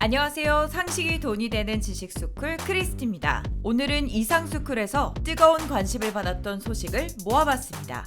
안녕하세요. 상식이 돈이 되는 지식스쿨 크리스티입니다. 오늘은 이상스쿨에서 뜨거운 관심을 받았던 소식을 모아봤습니다.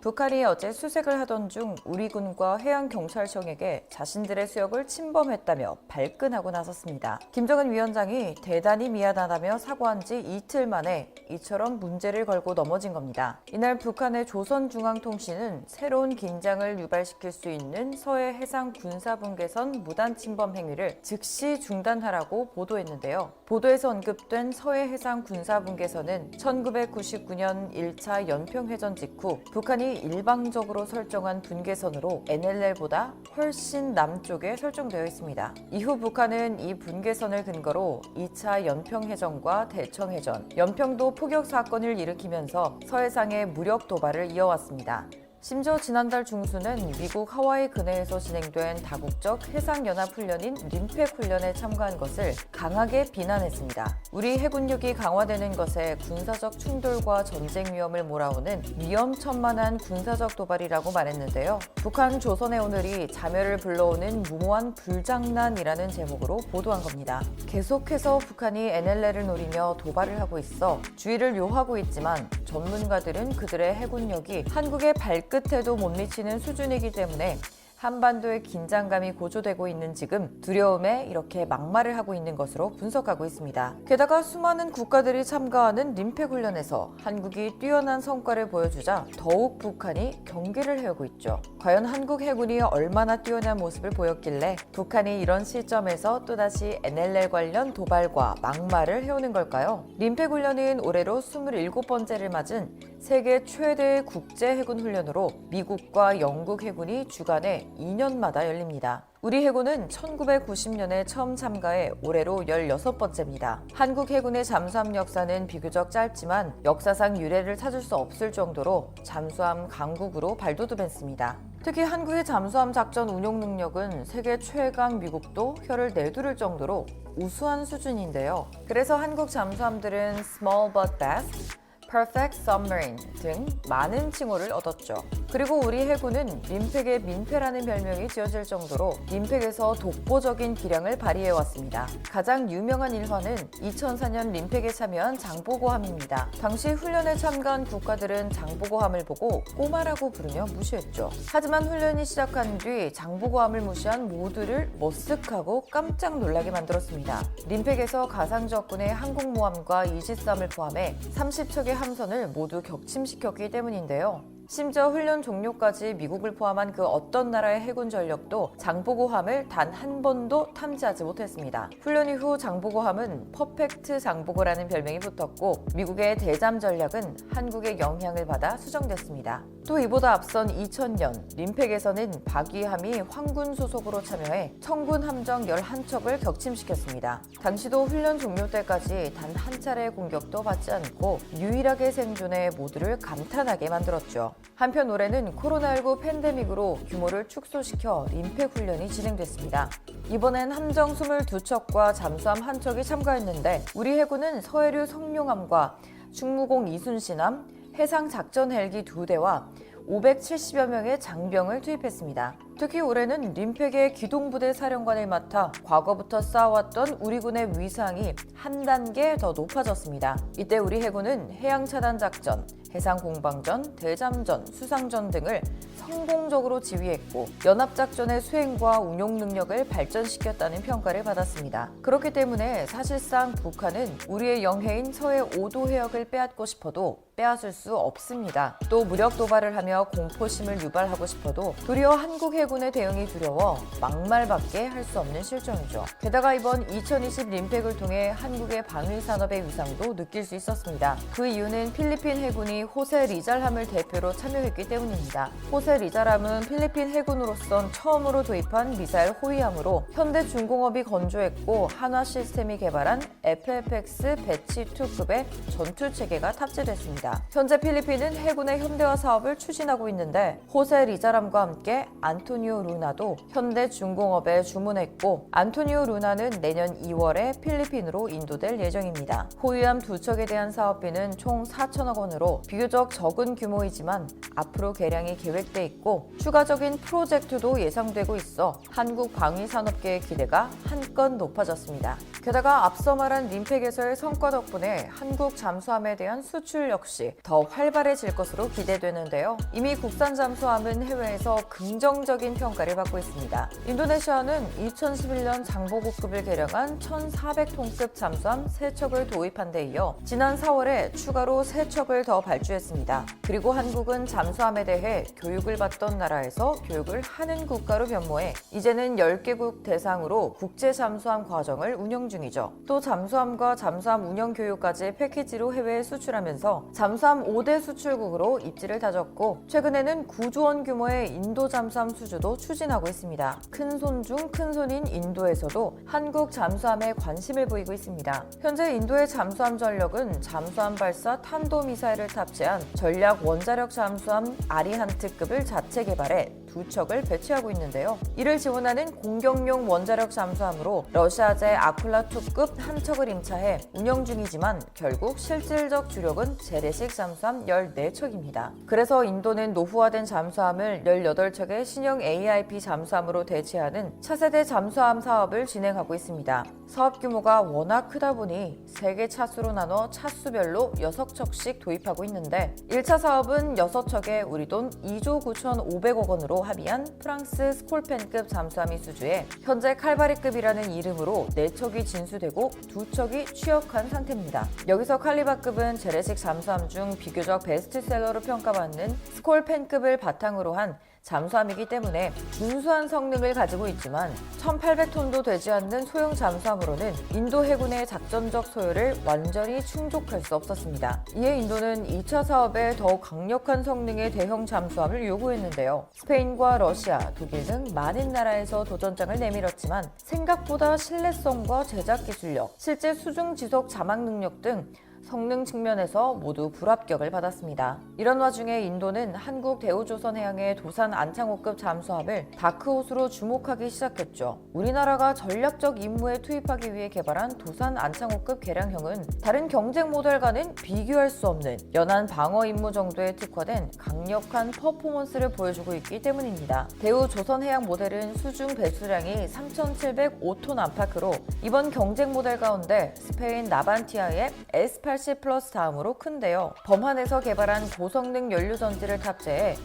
북한이 어제 수색을 하던 중 우리 군과 해양경찰청에게 자신들의 수역을 침범했다며 발끈하고 나섰습니다. 김정은 위원장이 대단히 미안하다며 사과한 지 이틀 만에 이처럼 문제를 걸고 넘어진 겁니다. 이날 북한의 조선중앙통신은 새로운 긴장을 유발시킬 수 있는 서해 해상 군사분계선 무단 침범 행위를 즉시 중단하라고 보도했는데요. 보도에서 언급된 서해 해상 군사분계선은 1999년 1차 연평해전 직후 북한이 일방적으로 설정한 분계선으로 NLL보다 훨씬 남쪽에 설정되어 있습니다. 이후 북한은 이 분계선을 근거로 2차 연평해전과 대청해전, 연평도 포격 사건을 일으키면서 서해상의 무력 도발을 이어왔습니다. 심지어 지난달 중순은 미국 하와이 근해에서 진행된 다국적 해상연합훈련인 림팩 훈련에 참가한 것을 강하게 비난했습니다. 우리 해군력이 강화되는 것에 군사적 충돌과 전쟁 위험을 몰아오는 위험천만한 군사적 도발이라고 말했는데요. 북한 조선의 오늘이 자멸을 불러오는 무모한 불장난이라는 제목으로 보도한 겁니다. 계속해서 북한이 NLL을 노리며 도발을 하고 있어 주의를 요하고 있지만 전문가들은 그들의 해군력이 한국의 발끝에도 못 미치는 수준이기 때문에 한반도의 긴장감이 고조되고 있는 지금 두려움에 이렇게 막말을 하고 있는 것으로 분석하고 있습니다. 게다가 수많은 국가들이 참가하는 림팩 훈련에서 한국이 뛰어난 성과를 보여주자 더욱 북한이 경계를 해오고 있죠. 과연 한국 해군이 얼마나 뛰어난 모습을 보였길래 북한이 이런 시점에서 또다시 NLL 관련 도발과 막말을 해오는 걸까요? 림팩 훈련은 올해로 27번째를 맞은 세계 최대의 국제 해군 훈련으로 미국과 영국 해군이 주간에 2년마다 열립니다. 우리 해군은 1990년에 처음 참가해 올해로 16번째입니다. 한국 해군의 잠수함 역사는 비교적 짧지만 역사상 유례를 찾을 수 없을 정도로 잠수함 강국으로 발돋움했습니다. 특히 한국의 잠수함 작전 운용 능력은 세계 최강 미국도 혀를 내두를 정도로 우수한 수준인데요. 그래서 한국 잠수함들은 Small but Fast, Perfect Submarine 등 많은 칭호를 얻었죠. 그리고 우리 해군은 림팩의 민폐라는 별명이 지어질 정도로 림팩에서 독보적인 기량을 발휘해왔습니다. 가장 유명한 일화는 2004년 림팩에 참여한 장보고함입니다. 당시 훈련에 참가한 국가들은 장보고함을 보고 꼬마라고 부르며 무시했죠. 하지만 훈련이 시작한 뒤 장보고함을 무시한 모두를 머쓱하고 깜짝 놀라게 만들었습니다. 림팩에서 가상적군의 항공모함과 이지스함을 포함해 30척의 함선을 모두 격침시켰기 때문인데요. 심지어 훈련 종료까지 미국을 포함한 그 어떤 나라의 해군 전력도 장보고함을 단 한 번도 탐지하지 못했습니다. 훈련 이후 장보고함은 퍼펙트 장보고라는 별명이 붙었고 미국의 대잠 전략은 한국의 영향을 받아 수정됐습니다. 또 이보다 앞선 2000년 림팩에서는 박이함이 황군 소속으로 참여해 청군 함정 11척을 격침시켰습니다. 당시도 훈련 종료 때까지 단 한 차례의 공격도 받지 않고 유일하게 생존해 모두를 감탄하게 만들었죠. 한편 올해는 코로나19 팬데믹으로 규모를 축소시켜 림팩 훈련이 진행됐습니다. 이번엔 함정 22척과 잠수함 1척이 참가했는데 우리 해군은 서해류 성룡함과 충무공 이순신함, 해상 작전 헬기 2대와 570여 명의 장병을 투입했습니다. 특히 올해는 림팩의 기동부대 사령관을 맡아 과거부터 쌓아왔던 우리 군의 위상이 한 단계 더 높아졌습니다. 이때 우리 해군은 해양차단작전, 해상공방전, 대잠전, 수상전 등을 성공적으로 지휘했고 연합작전의 수행과 운용 능력을 발전시켰다는 평가를 받았습니다. 그렇기 때문에 사실상 북한은 우리의 영해인 서해 5도 해역을 빼앗고 싶어도 빼앗을 수 없습니다. 또 무력 도발을 하며 공포심을 유발하고 싶어도 도리어 한국 해군의 대응이 두려워 막말밖에 할 수 없는 실정이죠. 게다가 이번 2020 림팩을 통해 한국의 방위산업의 위상도 느낄 수 있었습니다. 그 이유는 필리핀 해군이 호세 리잘함을 대표로 참여했기 때문입니다. 호세 리잘함은 필리핀 해군으로선 처음으로 도입한 미사일 호위함으로 현대중공업이 건조했고 한화 시스템이 개발한 FFX 배치 2급의 전투체계가 탑재됐습니다. 있습니다. 현재 필리핀은 해군의 현대화 사업을 추진하고 있는데 호세 리자람과 함께 안토니오 루나도 현대 중공업에 주문했고 안토니오 루나는 내년 2월에 필리핀으로 인도될 예정입니다. 호위함 2척에 대한 사업비는 총 4천억 원으로 비교적 적은 규모이지만 앞으로 개량이 계획돼 있고 추가적인 프로젝트도 예상되고 있어 한국 방위 산업계의 기대가 한껏 높아졌습니다. 게다가 앞서 말한 림팩에서의 성과 덕분에 한국 잠수함에 대한 수출 역시 더 활발해질 것으로 기대되는데요. 이미 국산 잠수함은 해외에서 긍정적인 평가를 받고 있습니다. 인도네시아는 2011년 장보고급을 개량한 1,400톤급 잠수함 3척을 도입한 데 이어 지난 4월에 추가로 3척을 더 발주했습니다. 그리고 한국은 잠수함에 대해 교육을 받던 나라에서 교육을 하는 국가로 변모해 이제는 10개국 대상으로 국제 잠수함 과정을 운영 중이죠. 또 잠수함과 잠수함 운영 교육까지 패키지로 해외에 수출하면서 잠수함 5대 수출국으로 입지를 다졌고 최근에는 9조 원 규모의 인도 잠수함 수주도 추진하고 있습니다. 큰손 중 큰손인 인도에서도 한국 잠수함에 관심을 보이고 있습니다. 현재 인도의 잠수함 전력은 잠수함 발사 탄도미사일을 탑재한 전략 원자력 잠수함 아리한트급을 자체 개발해 2척을 배치하고 있는데요. 이를 지원하는 공격용 원자력 잠수함으로 러시아제 아쿨라2급 한 척을 임차해 운영 중이지만 결국 실질적 주력은 재래식 잠수함 14척입니다. 그래서 인도는 노후화된 잠수함을 18척의 신형 AIP 잠수함으로 대체하는 차세대 잠수함 사업을 진행하고 있습니다. 사업 규모가 워낙 크다 보니 3개 차수로 나눠 차수별로 6척씩 도입하고 있는데 1차 사업은 6척에 우리 돈 2조 9,500억 원으로 합의한 프랑스 스콜펜급 잠수함이 수주해 현재 칼바리급이라는 이름으로 4척이 진수되고 2척이 취역한 상태입니다. 여기서 칼리바급은 재래식 잠수함 중 비교적 베스트셀러로 평가받는 스콜펜급을 바탕으로 한 잠수함이기 때문에 준수한 성능을 가지고 있지만 1,800톤도 되지 않는 소형 잠수함으로는 인도 해군의 작전적 소요를 완전히 충족할 수 없었습니다. 이에 인도는 2차 사업에 더욱 강력한 성능의 대형 잠수함을 요구했는데요. 스페인과 러시아, 독일 등 많은 나라에서 도전장을 내밀었지만 생각보다 신뢰성과 제작 기술력, 실제 수중 지속 자막 능력 등 성능 측면에서 모두 불합격을 받았습니다. 이런 와중에 인도는 한국 대우조선해양의 도산 안창호급 잠수함을 다크호스로 주목하기 시작했죠. 우리나라가 전략적 임무에 투입하기 위해 개발한 도산 안창호급 개량형은 다른 경쟁 모델과는 비교할 수 없는 연안 방어 임무 정도에 특화된 강력한 퍼포먼스를 보여주고 있기 때문입니다. 대우조선해양 모델은 수중 배수량이 3,705톤 안팎으로 이번 경쟁 모델 가운데 스페인 나반티아의 S80 플러스 다음으로 큰데요. 범한에서 개발한 고성능 연료전지를 탑재해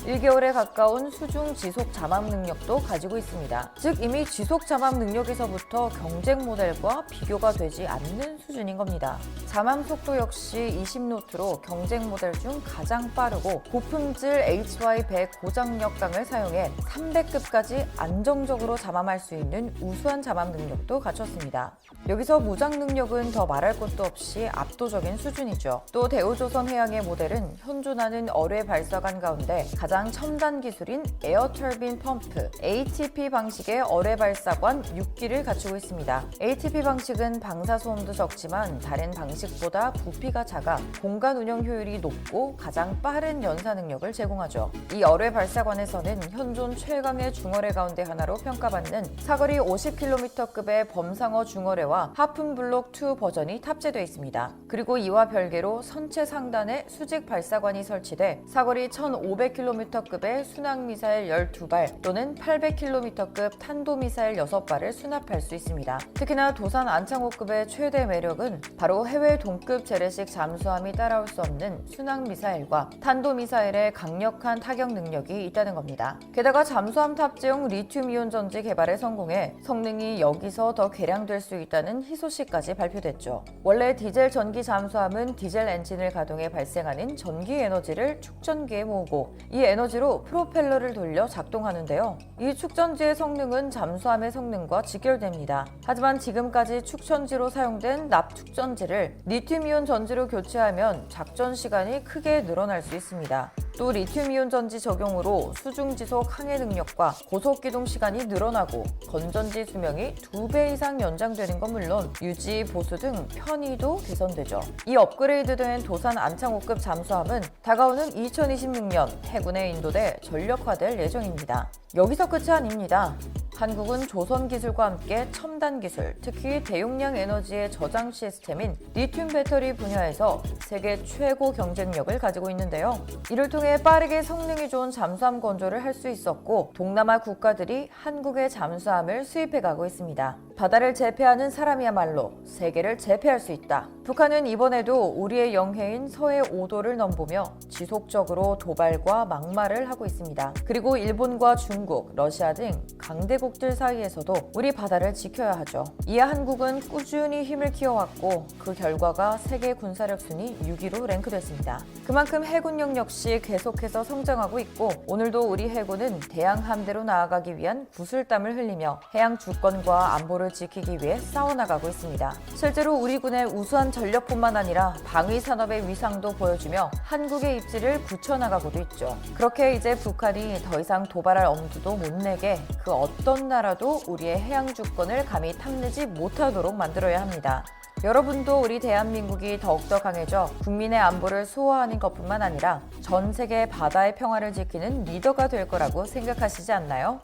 1개월에 가까운 수중 지속 잠합 능력도 가지고 있습니다. 즉 이미 지속 잠합 능력에서부터 경쟁 모델과 비교가 되지 않는 수준인 겁니다. 잠합 속도 역시 20노트로 경쟁 모델 중 가장 빠르고 고품질 HY100 고장력강을 사용해 300급까지 안정적으로 잠함할 수 있는 우수한 잠합 능력도 갖췄습니다. 여기서 무장 능력은 더 말할 것도 없이 압도적인 수준이죠. 또 대우조선해양의 모델은 현존하는 어뢰 발사관 가운데 가장 첨단 기술인 에어 터빈 펌프 ATP 방식의 어뢰 발사관 6기를 갖추고 있습니다. ATP 방식은 방사소음도 적지만 다른 방식보다 부피가 작아 공간 운영 효율이 높고 가장 빠른 연사 능력을 제공하죠. 이 어뢰 발사관에서는 현존 최강의 중어뢰 가운데 하나로 평가받는 사거리 50km급의 범상어 중어뢰와 하푼블록 2 버전이 탑재되어 있습니다. 그리고 이와 별개로 선체 상단에 수직 발사관이 설치돼 사거리 1500km급의 순항미사일 12발 또는 800km급 탄도미사일 6발을 수납할 수 있습니다. 특히나 도산 안창호급의 최대 매력은 바로 해외 동급 재래식 잠수함이 따라올 수 없는 순항미사일과 탄도미사일의 강력한 타격 능력이 있다는 겁니다. 게다가 잠수함 탑재용 리튬이온 전지 개발에 성공해 성능이 여기서 더 개량될 수 있다는 희소식까지 발표됐죠. 원래 디젤 전기 잠수함은 디젤 엔진을 가동해 발생하는 전기 에너지를 축전기에 모으고 이 에너지로 프로펠러를 돌려 작동하는데요. 이 축전지의 성능은 잠수함의 성능과 직결됩니다. 하지만 지금까지 축전지로 사용된 납축전지를 리튬이온 전지로 교체하면 작전 시간이 크게 늘어날 수 있습니다. 또 리튬이온 전지 적용으로 수중지속 항해 능력과 고속기동 시간이 늘어나고 건전지 수명이 2배 이상 연장되는 건 물론 유지, 보수 등 편의도 개선되죠. 이 업그레이드된 도산 안창호급 잠수함은 다가오는 2026년 해군에 인도돼 전력화될 예정입니다. 여기서 끝이 아닙니다. 한국은 조선 기술과 함께 첨단 기술, 특히 대용량 에너지의 저장 시스템인 리튬 배터리 분야에서 세계 최고 경쟁력을 가지고 있는데요. 이를 통해 빠르게 성능이 좋은 잠수함 건조를 할 수 있었고 동남아 국가들이 한국의 잠수함을 수입해가고 있습니다. 바다를 제패하는 사람이야말로 세계를 제패할 수 있다. 북한은 이번에도 우리의 영해인 서해 5도를 넘보며 지속적으로 도발과 막말을 하고 있습니다. 그리고 일본과 중국, 러시아 등 강대국들 사이에서도 우리 바다를 지켜야 하죠. 이에 한국은 꾸준히 힘을 키워왔고 그 결과가 세계 군사력 순위 6위로 랭크됐습니다. 그만큼 해군력 역시 계속해서 성장하고 있고 오늘도 우리 해군은 대양 함대로 나아가기 위한 구슬땀을 흘리며 해양 주권과 안보를 지키기 위해 싸워나가고 있습니다. 실제로 우리 군의 우수한 전력뿐만 아니라 방위 산업의 위상도 보여주며 한국의 입지를 굳혀나가고도 있죠. 그렇게 이제 북한이 더 이상 도발할 엄두도 못 내게 그 어떤 나라도 우리의 해양 주권을 감히 탐내지 못하도록 만들어야 합니다. 여러분도 우리 대한민국이 더욱더 강해져 국민의 안보를 수호하는 것뿐만 아니라 전 세계 바다의 평화를 지키는 리더가 될 거라고 생각하시지 않나요?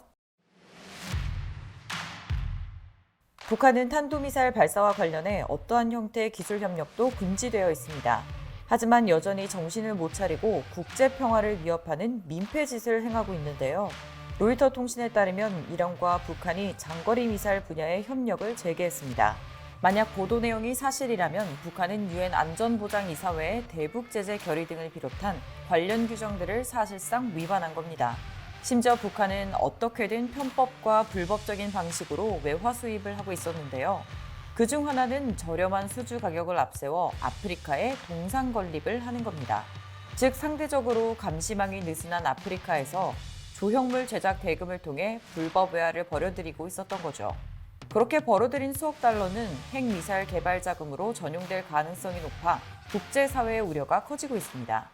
북한은 탄도미사일 발사와 관련해 어떠한 형태의 기술 협력도 금지되어 있습니다. 하지만 여전히 정신을 못 차리고 국제 평화를 위협하는 민폐짓을 행하고 있는데요. 로이터 통신에 따르면 이란과 북한이 장거리 미사일 분야의 협력을 재개했습니다. 만약 보도 내용이 사실이라면 북한은 유엔 안전보장이사회의 대북 제재 결의 등을 비롯한 관련 규정들을 사실상 위반한 겁니다. 심지어 북한은 어떻게든 편법과 불법적인 방식으로 외화 수입을 하고 있었는데요. 그중 하나는 저렴한 수주 가격을 앞세워 아프리카에 동상 건립을 하는 겁니다. 즉 상대적으로 감시망이 느슨한 아프리카에서 조형물 제작 대금을 통해 불법 외화를 벌여들이고 있었던 거죠. 그렇게 벌어들인 수억 달러는 핵미사일 개발 자금으로 전용될 가능성이 높아 국제사회의 우려가 커지고 있습니다.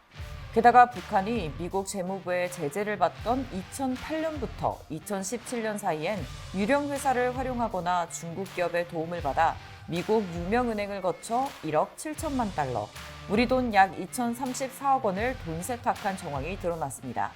게다가 북한이 미국 재무부의 제재를 받던 2008년부터 2017년 사이엔 유령 회사를 활용하거나 중국 기업의 도움을 받아 미국 유명은행을 거쳐 1억 7천만 달러, 우리 돈 약 2,034억 원을 돈 세탁한 정황이 드러났습니다.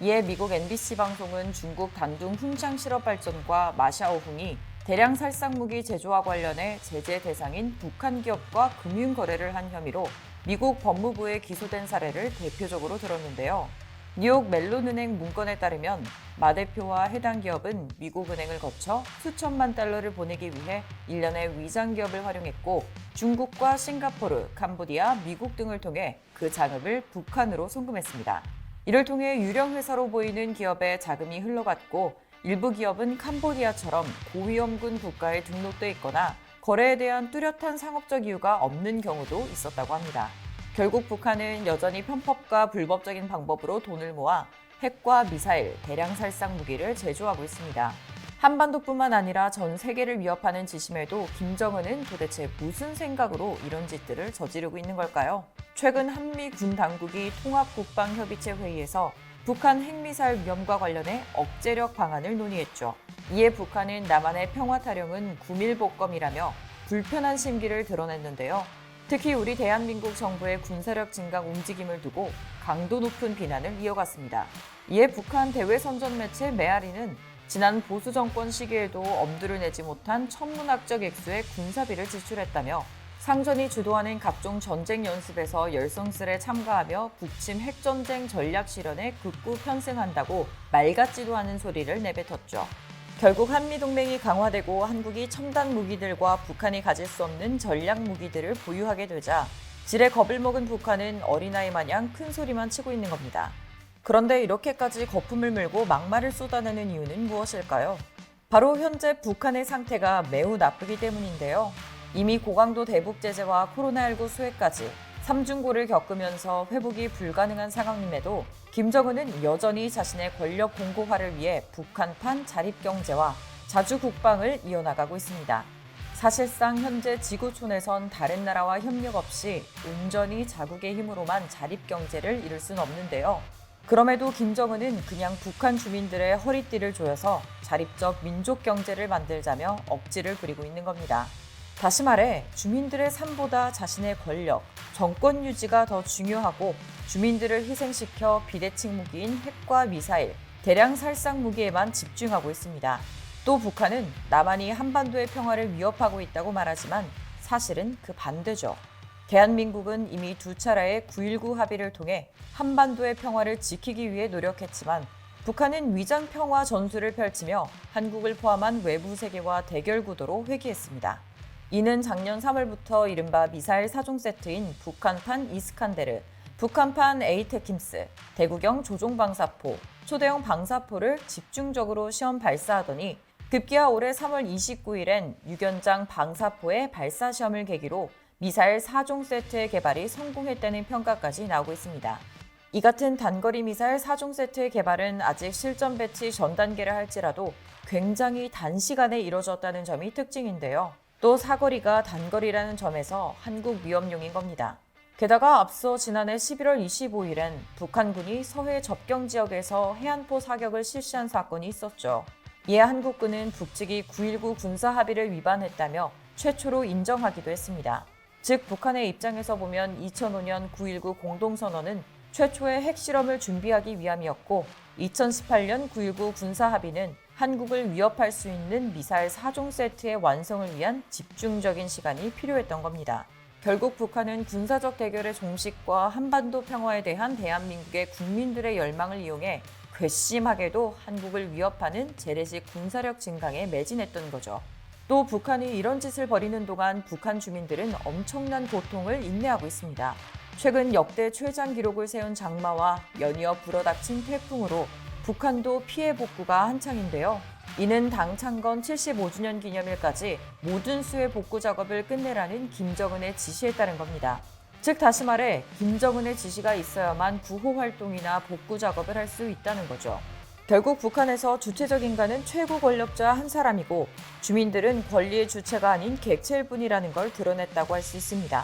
이에 미국 NBC 방송은 중국 단둥 훈장 실업 발전과 마샤오흥이 대량 살상무기 제조와 관련해 제재 대상인 북한 기업과 금융 거래를 한 혐의로 미국 법무부에 기소된 사례를 대표적으로 들었는데요. 뉴욕 멜론은행 문건에 따르면 마 대표와 해당 기업은 미국 은행을 거쳐 수천만 달러를 보내기 위해 일련의 위장 기업을 활용했고 중국과 싱가포르, 캄보디아, 미국 등을 통해 그 자금을 북한으로 송금했습니다. 이를 통해 유령 회사로 보이는 기업에 자금이 흘러갔고 일부 기업은 캄보디아처럼 고위험군 국가에 등록돼 있거나 거래에 대한 뚜렷한 상업적 이유가 없는 경우도 있었다고 합니다. 결국 북한은 여전히 편법과 불법적인 방법으로 돈을 모아 핵과 미사일, 대량 살상 무기를 제조하고 있습니다. 한반도뿐만 아니라 전 세계를 위협하는 지심에도 김정은은 도대체 무슨 생각으로 이런 짓들을 저지르고 있는 걸까요? 최근 한미 군 당국이 통합국방협의체 회의에서 북한 핵미사일 위험과 관련해 억제력 방안을 논의했죠. 이에 북한은 남한의 평화 타령은 구밀복검이라며 불편한 심기를 드러냈는데요. 특히 우리 대한민국 정부의 군사력 증강 움직임을 두고 강도 높은 비난을 이어갔습니다. 이에 북한 대외선전 매체 메아리는 지난 보수 정권 시기에도 엄두를 내지 못한 천문학적 액수의 군사비를 지출했다며 상전이 주도하는 각종 전쟁 연습에서 열성스레 참가하며 북침 핵전쟁 전략 실현에 극구 편승한다고 말 같지도 않은 소리를 내뱉었죠. 결국 한미동맹이 강화되고 한국이 첨단 무기들과 북한이 가질 수 없는 전략 무기들을 보유하게 되자 지레 겁을 먹은 북한은 어린아이 마냥 큰 소리만 치고 있는 겁니다. 그런데 이렇게까지 거품을 물고 막말을 쏟아내는 이유는 무엇일까요? 바로 현재 북한의 상태가 매우 나쁘기 때문인데요. 이미 고강도 대북 제재와 코로나19 수혜까지 삼중고를 겪으면서 회복이 불가능한 상황임에도 김정은은 여전히 자신의 권력 공고화를 위해 북한판 자립경제와 자주국방을 이어나가고 있습니다. 사실상 현재 지구촌에선 다른 나라와 협력 없이 온전히 자국의 힘으로만 자립경제를 이룰 수는 없는데요. 그럼에도 김정은은 그냥 북한 주민들의 허리띠를 조여서 자립적 민족경제를 만들자며 억지를 부리고 있는 겁니다. 다시 말해 주민들의 삶보다 자신의 권력, 정권 유지가 더 중요하고 주민들을 희생시켜 비대칭 무기인 핵과 미사일, 대량 살상 무기에만 집중하고 있습니다. 또 북한은 남한이 한반도의 평화를 위협하고 있다고 말하지만 사실은 그 반대죠. 대한민국은 이미 두 차례의 9.19 합의를 통해 한반도의 평화를 지키기 위해 노력했지만 북한은 위장 평화 전술을 펼치며 한국을 포함한 외부 세계와 대결 구도로 회귀했습니다. 이는 작년 3월부터 이른바 미사일 4종 세트인 북한판 이스칸데르, 북한판 에이테킴스, 대구경 조종방사포, 초대형 방사포를 집중적으로 시험 발사하더니 급기야 올해 3월 29일엔 유견장 방사포의 발사 시험을 계기로 미사일 4종 세트의 개발이 성공했다는 평가까지 나오고 있습니다. 이 같은 단거리 미사일 4종 세트의 개발은 아직 실전 배치 전 단계를 할지라도 굉장히 단시간에 이뤄졌다는 점이 특징인데요. 또 사거리가 단거리라는 점에서 한국 위협용인 겁니다. 게다가 앞서 지난해 11월 25일엔 북한군이 서해 접경 지역에서 해안포 사격을 실시한 사건이 있었죠. 이에 한국군은 북측이 9.19 군사 합의를 위반했다며 최초로 인정하기도 했습니다. 즉 북한의 입장에서 보면 2005년 9.19 공동선언은 최초의 핵실험을 준비하기 위함이었고 2018년 9.19 군사 합의는 한국을 위협할 수 있는 미사일 4종 세트의 완성을 위한 집중적인 시간이 필요했던 겁니다. 결국 북한은 군사적 대결의 종식과 한반도 평화에 대한 대한민국의 국민들의 열망을 이용해 괘씸하게도 한국을 위협하는 재래식 군사력 증강에 매진했던 거죠. 또 북한이 이런 짓을 벌이는 동안 북한 주민들은 엄청난 고통을 인내하고 있습니다. 최근 역대 최장 기록을 세운 장마와 연이어 불어닥친 태풍으로 북한도 피해 복구가 한창인데요. 이는 당 창건 75주년 기념일까지 모든 수해 복구 작업을 끝내라는 김정은의 지시에 따른 겁니다. 즉 다시 말해 김정은의 지시가 있어야만 구호 활동이나 복구 작업을 할 수 있다는 거죠. 결국 북한에서 주체적 인간은 최고 권력자 한 사람이고 주민들은 권리의 주체가 아닌 객체일 뿐이라는 걸 드러냈다고 할 수 있습니다.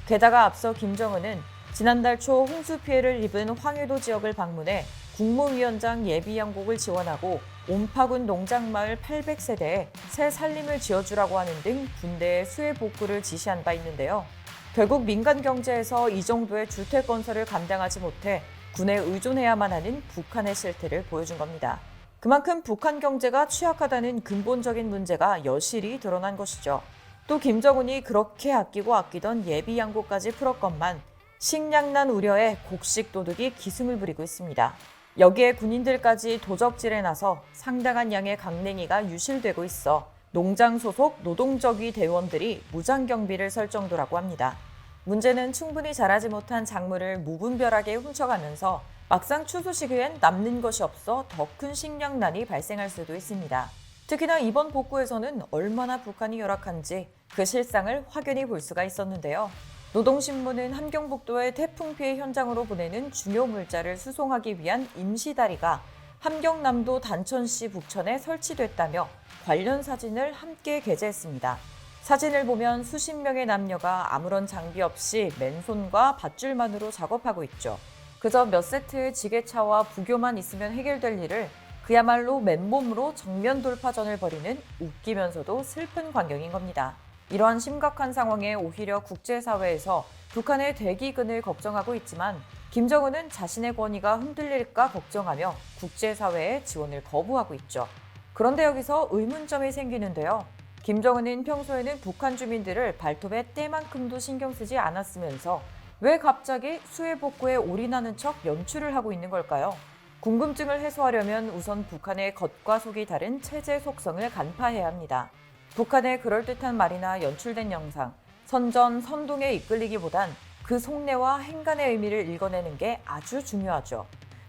게다가 앞서 김정은은 지난달 초 홍수 피해를 입은 황해도 지역을 방문해 국무위원장 예비양곡을 지원하고 옴파군 농장마을 800세대에 새 살림을 지어주라고 하는 등 군대의 수해 복구를 지시한 바 있는데요. 결국 민간 경제에서 이 정도의 주택 건설을 감당하지 못해 군에 의존해야만 하는 북한의 실태를 보여준 겁니다. 그만큼 북한 경제가 취약하다는 근본적인 문제가 여실히 드러난 것이죠. 또 김정은이 그렇게 아끼고 아끼던 예비 양곡까지 풀었건만 식량난 우려에 곡식 도둑이 기승을 부리고 있습니다. 여기에 군인들까지 도적질에 나서 상당한 양의 강냉이가 유실되고 있어 농장 소속 노동적위 대원들이 무장경비를 설 정도라고 합니다. 문제는 충분히 자라지 못한 작물을 무분별하게 훔쳐가면서 막상 추수 시기엔 남는 것이 없어 더 큰 식량난이 발생할 수도 있습니다. 특히나 이번 복구에서는 얼마나 북한이 열악한지 그 실상을 확연히 볼 수가 있었는데요. 노동신문은 함경북도의 태풍 피해 현장으로 보내는 중요 물자를 수송하기 위한 임시다리가 함경남도 단천시 북천에 설치됐다며 관련 사진을 함께 게재했습니다. 사진을 보면 수십 명의 남녀가 아무런 장비 없이 맨손과 밧줄만으로 작업하고 있죠. 그저 몇 세트의 지게차와 부교만 있으면 해결될 일을 그야말로 맨몸으로 정면 돌파전을 벌이는 웃기면서도 슬픈 광경인 겁니다. 이러한 심각한 상황에 오히려 국제사회에서 북한의 대기근을 걱정하고 있지만 김정은은 자신의 권위가 흔들릴까 걱정하며 국제사회의 지원을 거부하고 있죠. 그런데 여기서 의문점이 생기는데요. 김정은은 평소에는 북한 주민들을 발톱의 때만큼도 신경 쓰지 않았으면서 왜 갑자기 수해 복구에 올인하는 척 연출을 하고 있는 걸까요? 궁금증을 해소하려면 우선 북한의 겉과 속이 다른 체제 속성을 간파해야 합니다. 북한의 그럴듯한 말이나 연출된 영상, 선전, 선동에 이끌리기보단 그 속내와 행간의 의미를 읽어내는 게 아주 중요하죠.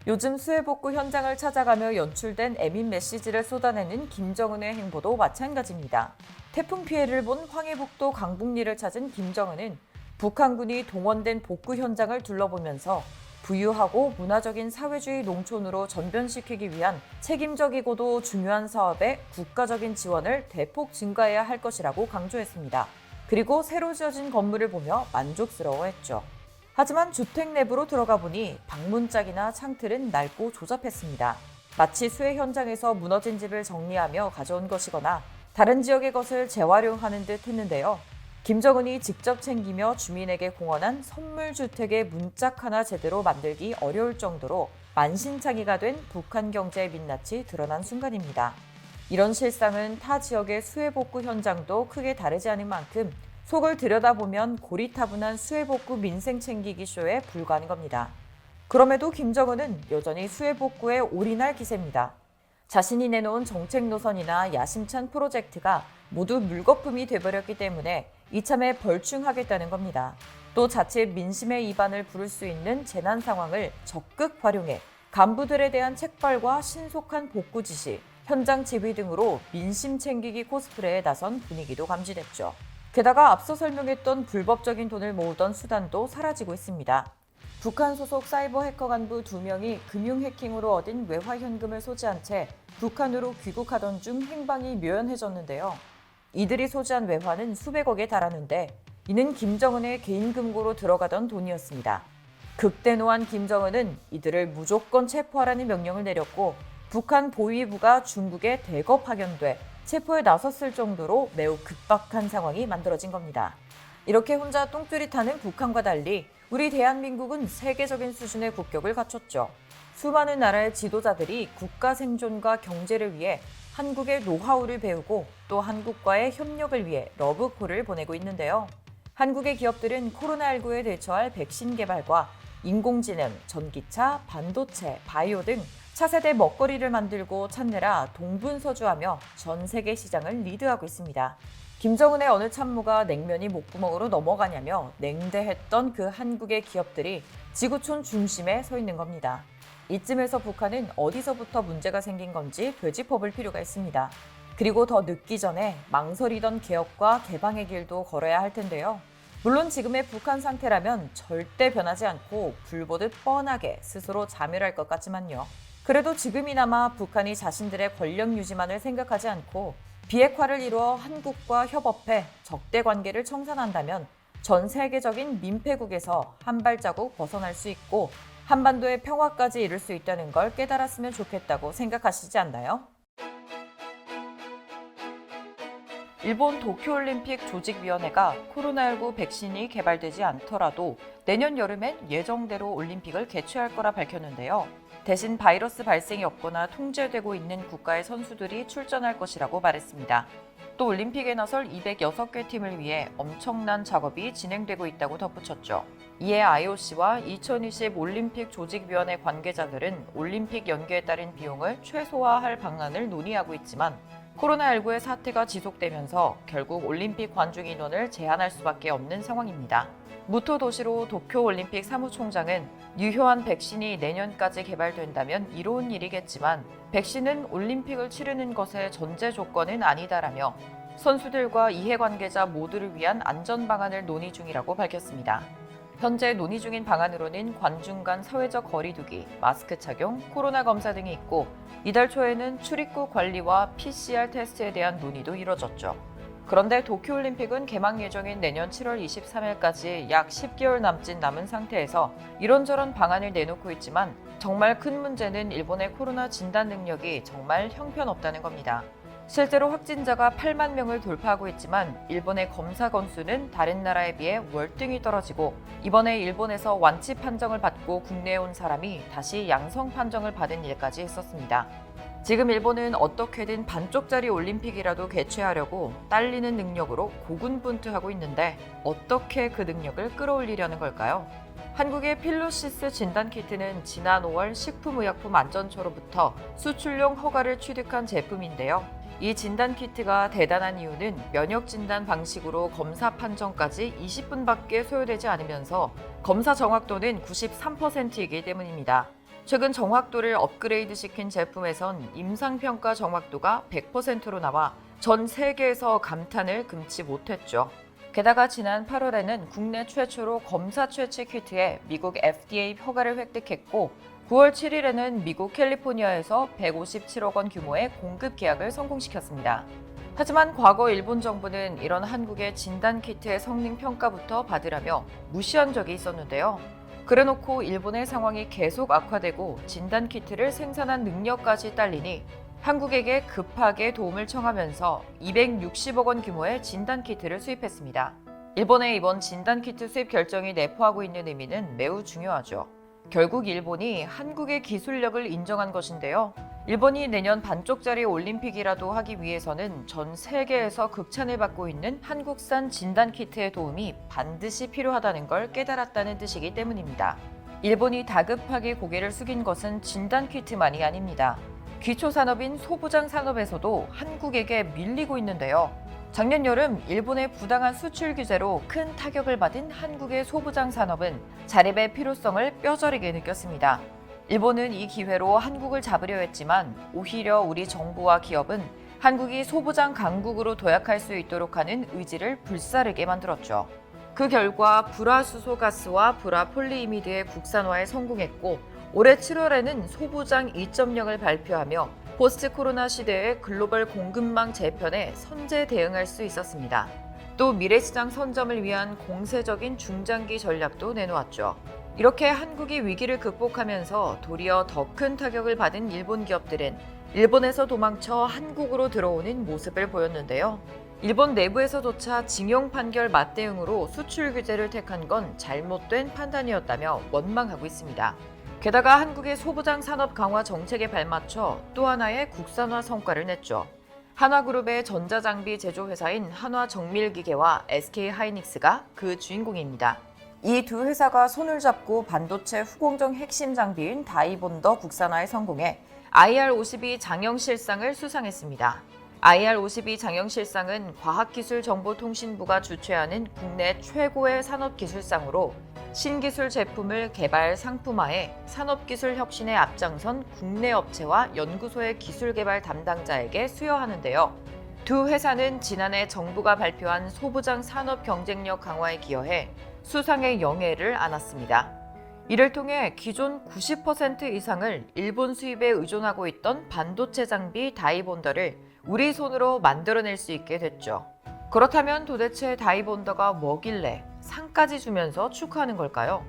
요즘 수해 복구 현장을 찾아가며 연출된 애민 메시지를 쏟아내는 김정은의 행보도 마찬가지입니다. 태풍 피해를 본 황해북도 강북리를 찾은 김정은은 북한군이 동원된 복구 현장을 둘러보면서 부유하고 문화적인 사회주의 농촌으로 전변시키기 위한 책임적이고도 중요한 사업에 국가적인 지원을 대폭 증가해야 할 것이라고 강조했습니다. 그리고 새로 지어진 건물을 보며 만족스러워했죠. 하지만 주택 내부로 들어가 보니 방문짝이나 창틀은 낡고 조잡했습니다. 마치 수해 현장에서 무너진 집을 정리하며 가져온 것이거나 다른 지역의 것을 재활용하는 듯 했는데요. 김정은이 직접 챙기며 주민에게 공언한 선물주택의 문짝 하나 제대로 만들기 어려울 정도로 만신창이가 된 북한 경제의 민낯이 드러난 순간입니다. 이런 실상은 타 지역의 수해 복구 현장도 크게 다르지 않은 만큼 속을 들여다보면 고리타분한 수해 복구 민생 챙기기 쇼에 불과한 겁니다. 그럼에도 김정은은 여전히 수해 복구에 올인할 기세입니다. 자신이 내놓은 정책 노선이나 야심찬 프로젝트가 모두 물거품이 돼버렸기 때문에 이참에 벌충하겠다는 겁니다. 또 자칫 민심의 이반을 부를 수 있는 재난 상황을 적극 활용해 간부들에 대한 책벌과 신속한 복구 지시, 현장 지휘 등으로 민심 챙기기 코스프레에 나선 분위기도 감지됐죠. 게다가 앞서 설명했던 불법적인 돈을 모으던 수단도 사라지고 있습니다. 북한 소속 사이버 해커 간부 2명이 금융 해킹으로 얻은 외화 현금을 소지한 채 북한으로 귀국하던 중 행방이 묘연해졌는데요. 이들이 소지한 외화는 수백억에 달하는데 이는 김정은의 개인 금고로 들어가던 돈이었습니다. 극대노한 김정은은 이들을 무조건 체포하라는 명령을 내렸고 북한 보위부가 중국에 대거 파견돼 체포에 나섰을 정도로 매우 급박한 상황이 만들어진 겁니다. 이렇게 혼자 똥줄이 타는 북한과 달리 우리 대한민국은 세계적인 수준의 국격을 갖췄죠. 수많은 나라의 지도자들이 국가 생존과 경제를 위해 한국의 노하우를 배우고 또 한국과의 협력을 위해 러브콜을 보내고 있는데요. 한국의 기업들은 코로나19에 대처할 백신 개발과 인공지능, 전기차, 반도체, 바이오 등 차세대 먹거리를 만들고 찾느라 동분서주하며 전 세계 시장을 리드하고 있습니다. 김정은의 어느 참모가 냉면이 목구멍으로 넘어가냐며 냉대했던 그 한국의 기업들이 지구촌 중심에 서 있는 겁니다. 이쯤에서 북한은 어디서부터 문제가 생긴 건지 되짚어볼 필요가 있습니다. 그리고 더 늦기 전에 망설이던 개혁과 개방의 길도 걸어야 할 텐데요. 물론 지금의 북한 상태라면 절대 변하지 않고 불보듯 뻔하게 스스로 자멸할 것 같지만요. 그래도 지금이나마 북한이 자신들의 권력 유지만을 생각하지 않고 비핵화를 이루어 한국과 협업해 적대 관계를 청산한다면 전 세계적인 민폐국에서 한 발자국 벗어날 수 있고 한반도의 평화까지 이룰 수 있다는 걸 깨달았으면 좋겠다고 생각하시지 않나요? 일본 도쿄올림픽 조직위원회가 코로나19 백신이 개발되지 않더라도 내년 여름엔 예정대로 올림픽을 개최할 거라 밝혔는데요. 대신 바이러스 발생이 없거나 통제되고 있는 국가의 선수들이 출전할 것이라고 말했습니다. 또 올림픽에 나설 206개 팀을 위해 엄청난 작업이 진행되고 있다고 덧붙였죠. 이에 IOC와 2020 올림픽 조직위원회 관계자들은 올림픽 연기에 따른 비용을 최소화할 방안을 논의하고 있지만 코로나19의 사태가 지속되면서 결국 올림픽 관중 인원을 제한할 수밖에 없는 상황입니다. 무토 도시로 도쿄올림픽 사무총장은 유효한 백신이 내년까지 개발된다면 이로운 일이겠지만 백신은 올림픽을 치르는 것의 전제 조건은 아니다라며 선수들과 이해관계자 모두를 위한 안전 방안을 논의 중이라고 밝혔습니다. 현재 논의 중인 방안으로는 관중 간 사회적 거리 두기, 마스크 착용, 코로나 검사 등이 있고 이달 초에는 출입국 관리와 PCR 테스트에 대한 논의도 이뤄졌죠. 그런데 도쿄올림픽은 개막 예정인 내년 7월 23일까지 약 10개월 남은 상태에서 이런저런 방안을 내놓고 있지만 정말 큰 문제는 일본의 코로나 진단 능력이 정말 형편없다는 겁니다. 실제로 확진자가 8만 명을 돌파하고 있지만 일본의 검사 건수는 다른 나라에 비해 월등히 떨어지고 이번에 일본에서 완치 판정을 받고 국내에 온 사람이 다시 양성 판정을 받은 일까지 있었습니다. 지금 일본은 어떻게든 반쪽짜리 올림픽이라도 개최하려고 딸리는 능력으로 고군분투하고 있는데 어떻게 그 능력을 끌어올리려는 걸까요? 한국의 필로시스 진단키트는 지난 5월 식품의약품안전처로부터 수출용 허가를 취득한 제품인데요. 이 진단키트가 대단한 이유는 면역진단 방식으로 검사 판정까지 20분밖에 소요되지 않으면서 검사 정확도는 93%이기 때문입니다. 최근 정확도를 업그레이드 시킨 제품에선 임상평가 정확도가 100%로 나와 전 세계에서 감탄을 금치 못했죠. 게다가 지난 8월에는 국내 최초로 검사 채취 키트에 미국 FDA 허가를 획득했고 9월 7일에는 미국 캘리포니아에서 157억 원 규모의 공급 계약을 성공시켰습니다. 하지만 과거 일본 정부는 이런 한국의 진단키트의 성능 평가부터 받으라며 무시한 적이 있었는데요. 그래놓고 일본의 상황이 계속 악화되고 진단키트를 생산한 능력까지 딸리니 한국에게 급하게 도움을 청하면서 260억 원 규모의 진단키트를 수입했습니다. 일본의 이번 진단키트 수입 결정이 내포하고 있는 의미는 매우 중요하죠. 결국 일본이 한국의 기술력을 인정한 것인데요. 일본이 내년 반쪽짜리 올림픽이라도 하기 위해서는 전 세계에서 극찬을 받고 있는 한국산 진단키트의 도움이 반드시 필요하다는 걸 깨달았다는 뜻이기 때문입니다. 일본이 다급하게 고개를 숙인 것은 진단키트만이 아닙니다. 기초산업인 소부장 산업에서도 한국에게 밀리고 있는데요. 작년 여름 일본의 부당한 수출 규제로 큰 타격을 받은 한국의 소부장 산업은 자립의 필요성을 뼈저리게 느꼈습니다. 일본은 이 기회로 한국을 잡으려 했지만 오히려 우리 정부와 기업은 한국이 소부장 강국으로 도약할 수 있도록 하는 의지를 불사르게 만들었죠. 그 결과 불화수소가스와 불화폴리이미드의 국산화에 성공했고 올해 7월에는 소부장 2.0을 발표하며 포스트 코로나 시대의 글로벌 공급망 재편에 선제 대응할 수 있었습니다. 또 미래시장 선점을 위한 공세적인 중장기 전략도 내놓았죠. 이렇게 한국이 위기를 극복하면서 도리어 더 큰 타격을 받은 일본 기업들은 일본에서 도망쳐 한국으로 들어오는 모습을 보였는데요. 일본 내부에서조차 징용 판결 맞대응으로 수출 규제를 택한 건 잘못된 판단이었다며 원망하고 있습니다. 게다가 한국의 소부장 산업 강화 정책에 발맞춰 또 하나의 국산화 성과를 냈죠. 한화그룹의 전자장비 제조회사인 한화정밀기계와 SK하이닉스가 그 주인공입니다. 이 두 회사가 손을 잡고 반도체 후공정 핵심 장비인 다이본더 국산화에 성공해 IR52 장영실상을 수상했습니다. IR52 장영실상은 과학기술정보통신부가 주최하는 국내 최고의 산업기술상으로 신기술 제품을 개발 상품화해 산업기술 혁신에 앞장선 국내 업체와 연구소의 기술개발 담당자에게 수여하는데요. 두 회사는 지난해 정부가 발표한 소부장 산업 경쟁력 강화에 기여해 수상의 영예를 안았습니다. 이를 통해 기존 90% 이상을 일본 수입에 의존하고 있던 반도체 장비 다이본더를 우리 손으로 만들어낼 수 있게 됐죠. 그렇다면 도대체 다이본더가 뭐길래 상까지 주면서 축하하는 걸까요?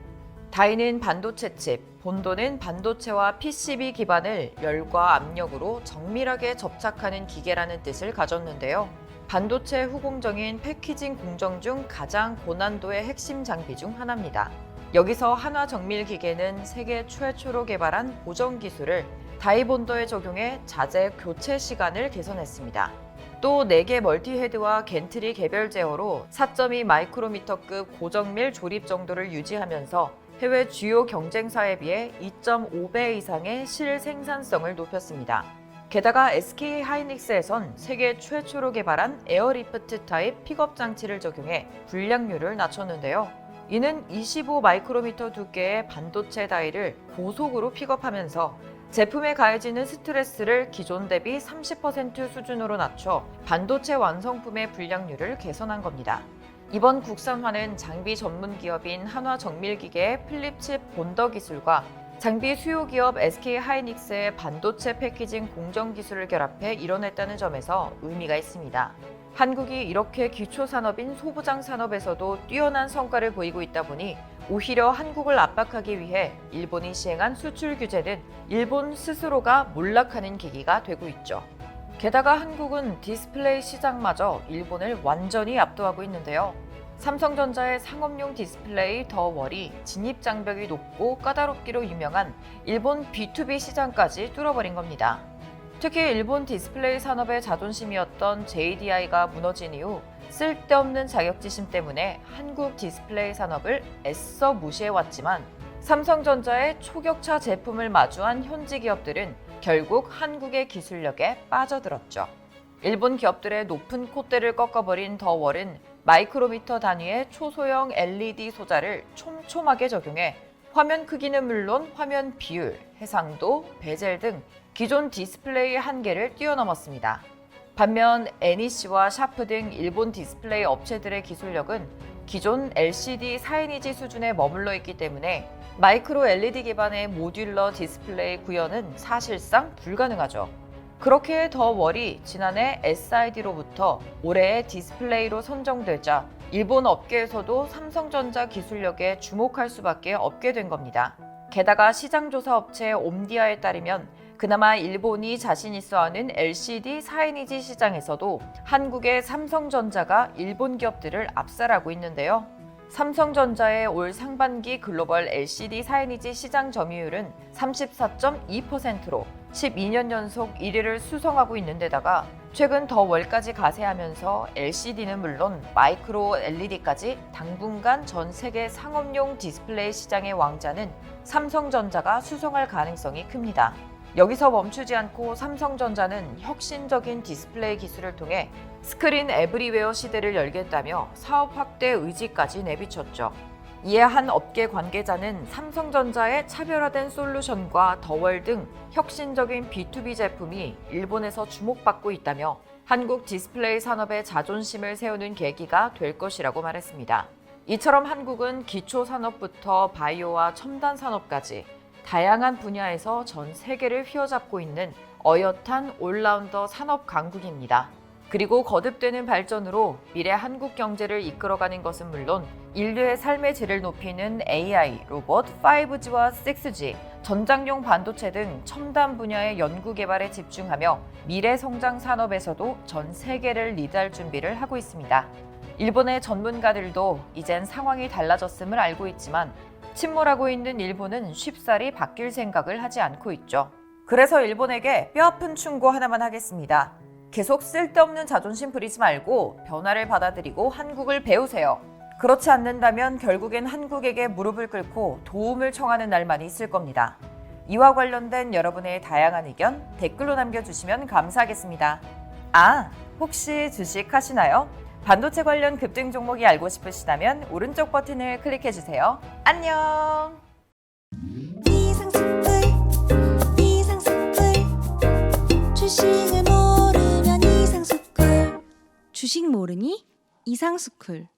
다이는 반도체 칩, 본도는 반도체와 PCB 기반을 열과 압력으로 정밀하게 접착하는 기계라는 뜻을 가졌는데요. 반도체 후공정인 패키징 공정 중 가장 고난도의 핵심 장비 중 하나입니다. 여기서 한화정밀기계는 세계 최초로 개발한 보정 기술을 다이본더에 적용해 자재 교체 시간을 개선했습니다. 또 4개 멀티헤드와 겐트리 개별 제어로 4.2 마이크로미터급 고정밀 조립 정도를 유지하면서 해외 주요 경쟁사에 비해 2.5배 이상의 실생산성을 높였습니다. 게다가 SK하이닉스에선 세계 최초로 개발한 에어리프트 타입 픽업 장치를 적용해 불량률을 낮췄는데요. 이는 25 마이크로미터 두께의 반도체 다이를 고속으로 픽업하면서 제품에 가해지는 스트레스를 기존 대비 30% 수준으로 낮춰 반도체 완성품의 불량률을 개선한 겁니다. 이번 국산화는 장비 전문 기업인 한화정밀기계의 플립칩 본더 기술과 장비 수요 기업 SK하이닉스의 반도체 패키징 공정 기술을 결합해 이뤄냈다는 점에서 의미가 있습니다. 한국이 이렇게 기초산업인 소부장 산업에서도 뛰어난 성과를 보이고 있다 보니 오히려 한국을 압박하기 위해 일본이 시행한 수출 규제는 일본 스스로가 몰락하는 계기가 되고 있죠. 게다가 한국은 디스플레이 시장마저 일본을 완전히 압도하고 있는데요. 삼성전자의 상업용 디스플레이 더 월이 진입 장벽이 높고 까다롭기로 유명한 일본 B2B 시장까지 뚫어버린 겁니다. 특히 일본 디스플레이 산업의 자존심이었던 JDI가 무너진 이후 쓸데없는 자격지심 때문에 한국 디스플레이 산업을 애써 무시해왔지만 삼성전자의 초격차 제품을 마주한 현지 기업들은 결국 한국의 기술력에 빠져들었죠. 일본 기업들의 높은 콧대를 꺾어버린 더 월은 마이크로미터 단위의 초소형 LED 소자를 촘촘하게 적용해 화면 크기는 물론 화면 비율, 해상도, 베젤 등 기존 디스플레이 한계를 뛰어넘었습니다. 반면 NEC와 샤프 등 일본 디스플레이 업체들의 기술력은 기존 LCD 4인이지 수준에 머물러 있기 때문에 마이크로 LED 기반의 모듈러 디스플레이 구현은 사실상 불가능하죠. 그렇게 더 월이 지난해 SID로부터 올해의 디스플레이로 선정되자 일본 업계에서도 삼성전자 기술력에 주목할 수밖에 없게 된 겁니다. 게다가 시장조사 업체 옴디아에 따르면 그나마 일본이 자신 있어 하는 LCD 4인이지 시장에서도 한국의 삼성전자가 일본 기업들을 압살하고 있는데요. 삼성전자의 올 상반기 글로벌 LCD 4인이지 시장 점유율은 34.2%로 12년 연속 1위를 수성하고 있는 데다가 최근 더 월까지 가세하면서 LCD는 물론 마이크로 LED까지 당분간 전 세계 상업용 디스플레이 시장의 왕자는 삼성전자가 수성할 가능성이 큽니다. 여기서 멈추지 않고 삼성전자는 혁신적인 디스플레이 기술을 통해 스크린 에브리웨어 시대를 열겠다며 사업 확대 의지까지 내비쳤죠. 이에 한 업계 관계자는 삼성전자의 차별화된 솔루션과 더월 등 혁신적인 B2B 제품이 일본에서 주목받고 있다며 한국 디스플레이 산업의 자존심을 세우는 계기가 될 것이라고 말했습니다. 이처럼 한국은 기초 산업부터 바이오와 첨단 산업까지 다양한 분야에서 전 세계를 휘어잡고 있는 어엿한 올라운더 산업 강국입니다. 그리고 거듭되는 발전으로 미래 한국 경제를 이끌어가는 것은 물론 인류의 삶의 질을 높이는 AI, 로봇, 5G와 6G, 전장용 반도체 등 첨단 분야의 연구 개발에 집중하며 미래 성장 산업에서도 전 세계를 리드할 준비를 하고 있습니다. 일본의 전문가들도 이젠 상황이 달라졌음을 알고 있지만 침몰하고 있는 일본은 쉽사리 바뀔 생각을 하지 않고 있죠. 그래서 일본에게 뼈아픈 충고 하나만 하겠습니다. 계속 쓸데없는 자존심 부리지 말고 변화를 받아들이고 한국을 배우세요. 그렇지 않는다면 결국엔 한국에게 무릎을 꿇고 도움을 청하는 날만이 있을 겁니다. 이와 관련된 여러분의 다양한 의견 댓글로 남겨주시면 감사하겠습니다. 혹시 주식 하시나요? 반도체 관련 급등 종목이 알고 싶으시다면 오른쪽 버튼을 클릭해주세요. 안녕! 주식을 모르면 이상스쿨. 주식 모르니? 이상스쿨.